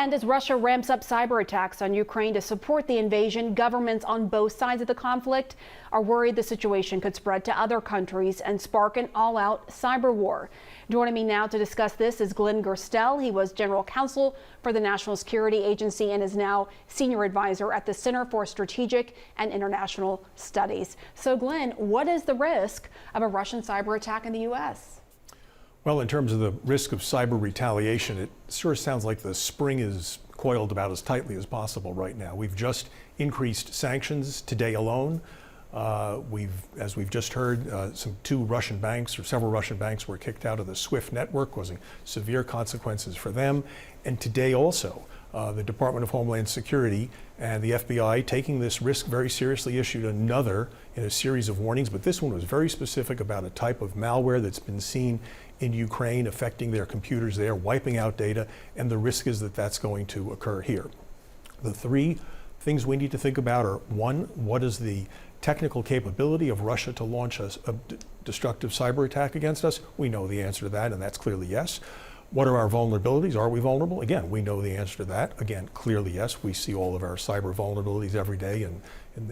And as Russia ramps up cyber attacks on Ukraine to support the invasion, governments on both sides of the conflict are worried the situation could spread to other countries and spark an all-out cyber war. Joining me now to discuss this is Gerstell. He was general counsel for the National Security Agency and is now senior advisor at the Center for Strategic and International Studies. So Glenn, what is the risk of a Russian cyber attack in the U.S.? Well, in terms of the risk of cyber retaliation, it sure sounds like the spring is coiled about as tightly as possible right now. We've just increased sanctions today alone. As we've just heard, several Russian banks were kicked out of the SWIFT network, causing severe consequences for them. And today also, the Department of Homeland Security and the FBI, taking this risk very seriously, issued another in a series of warnings, but this one was very specific about a type of malware that's been seen in Ukraine, affecting their computers there, wiping out data, and the risk is that that's going to occur here. The three things we need to think about are: one, what is the technical capability of Russia to launch a destructive cyber attack against us? We know the answer to that, and that's clearly yes. What are our vulnerabilities? Are we vulnerable? Again, we know the answer to that. Again, clearly yes. We see all of our cyber vulnerabilities every day in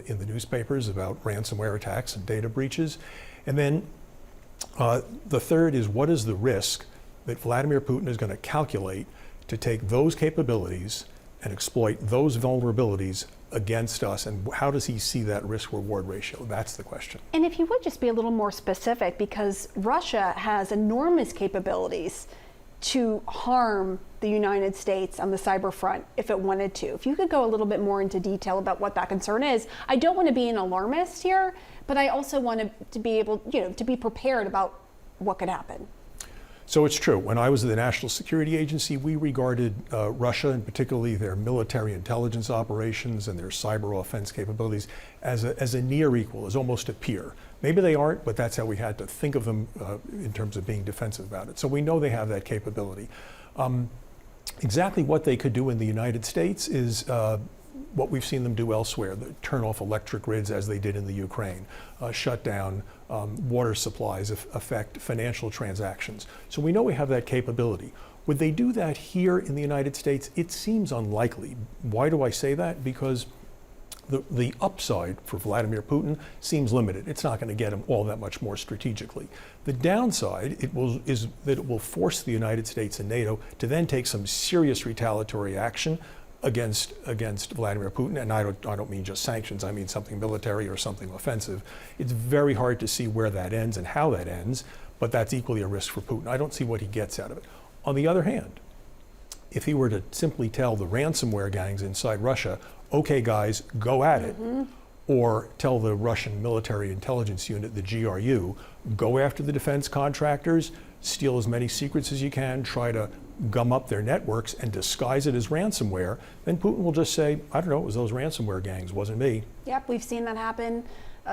the newspapers about ransomware attacks and data breaches. And then the third is, what is the risk that Vladimir Putin is going to calculate to take those capabilities and exploit those vulnerabilities against us, and how does he see that risk-reward ratio? That's the question. And if you would just be a little more specific, because Russia has enormous capabilities to harm the United States on the cyber front if it wanted to. If you could go a little bit more into detail about what that concern is. I don't want to be an alarmist here, but I also want to be able, to be prepared about what could happen. So it's true. When I was at the National Security Agency, we regarded Russia, and particularly their military intelligence operations and their cyber offense capabilities, as a near equal, as almost a peer. Maybe they aren't, but that's how we had to think of them in terms of being defensive about it. So we know they have that capability. Exactly what they could do in the United States is what we've seen them do elsewhere: turn off electric grids as they did in the Ukraine, shut down water supplies, affect financial transactions. So we know we have that capability. Would they do that here in the United States? It seems unlikely. Why do I say that? Because the upside for Vladimir Putin seems limited. It's not going to get him all that much more strategically. The downside is that it will force the United States and NATO to then take some serious retaliatory action against Vladimir Putin, and I don't mean just sanctions. I mean something military or something offensive. It's very hard to see where that ends and how that ends, but that's equally a risk for Putin. I don't see what he gets out of it. On the other hand, if he were to simply tell the ransomware gangs inside Russia, okay guys, go at it, or tell the Russian military intelligence unit, the GRU, go after the defense contractors, steal as many secrets as you can, try to gum up their networks and disguise it as ransomware, then Putin will just say, I don't know, it was those ransomware gangs, wasn't me. Yep, we've seen that happen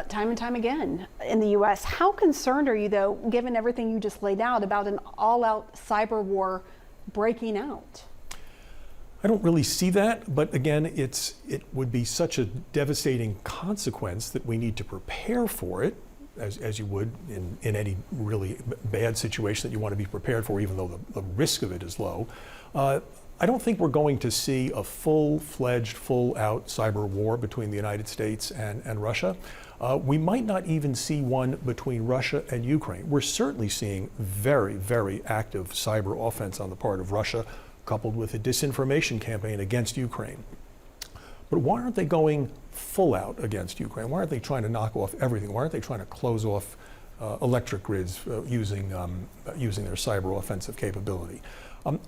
time and time again in the U.S. How concerned are you, though, given everything you just laid out, about an all-out cyber war breaking out? I don't really see that, but again, it would be such a devastating consequence that we need to prepare for it, as you would in any really bad situation that you want to be prepared for, even though the risk of it is low. I don't think we're going to see a full-fledged, full-out cyber war between the United States and Russia. We might not even see one between Russia and Ukraine. We're certainly seeing very, very active cyber offense on the part of Russia, coupled with a disinformation campaign against Ukraine. But why aren't they going full out against Ukraine? Why aren't they trying to knock off everything? Why aren't they trying to close off electric grids using their cyber offensive capability?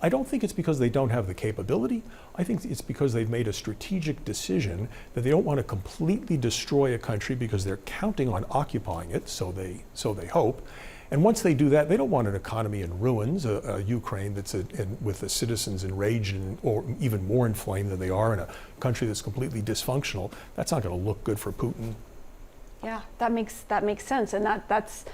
I don't think it's because they don't have the capability. I think it's because they've made a strategic decision that they don't want to completely destroy a country because they're counting on occupying it, so they hope. And once they do that, they don't want an economy in ruins, a Ukraine that's with the citizens enraged or even more inflamed than they are, in a country that's completely dysfunctional. That's not going to look good for Putin. Yeah, that makes sense, and that's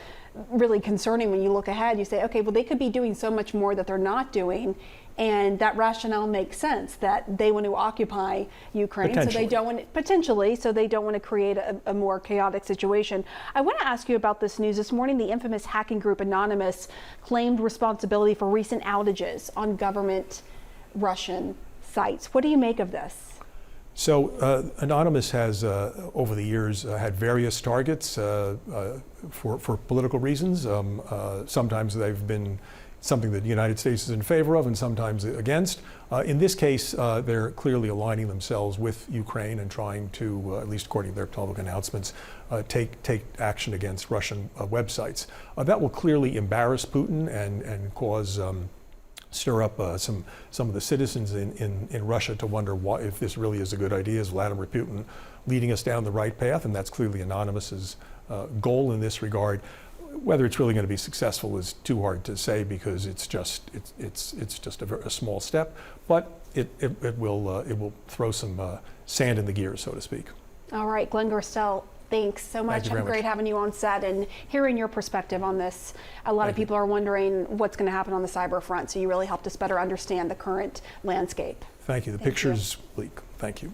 really concerning when you look ahead. You say, okay, well, they could be doing so much more that they're not doing, and that rationale makes sense, that they want to occupy Ukraine, so they don't want to create a more chaotic situation. I want to ask you about this news this morning. The infamous hacking group Anonymous claimed responsibility for recent outages on government Russian sites. What do you make of this? So Anonymous has, over the years, had various targets for political reasons. Sometimes they've been something that the United States is in favor of and sometimes against. In this case, they're clearly aligning themselves with Ukraine and trying to, at least according to their public announcements, take action against Russian websites. That will clearly embarrass Putin and cause stir up some of the citizens in Russia to wonder if this really is a good idea. Is Vladimir Putin leading us down the right path? And that's clearly Anonymous's goal in this regard. Whether it's really going to be successful is too hard to say because it's just a small step, but it will throw some sand in the gears, so to speak. All right, Glenn Gerstell, thanks so much. Great having you on set and hearing your perspective on this. A lot of people are wondering what's going to happen on the cyber front, so you really helped us better understand the current landscape. Thank you. The picture's bleak. Thank you.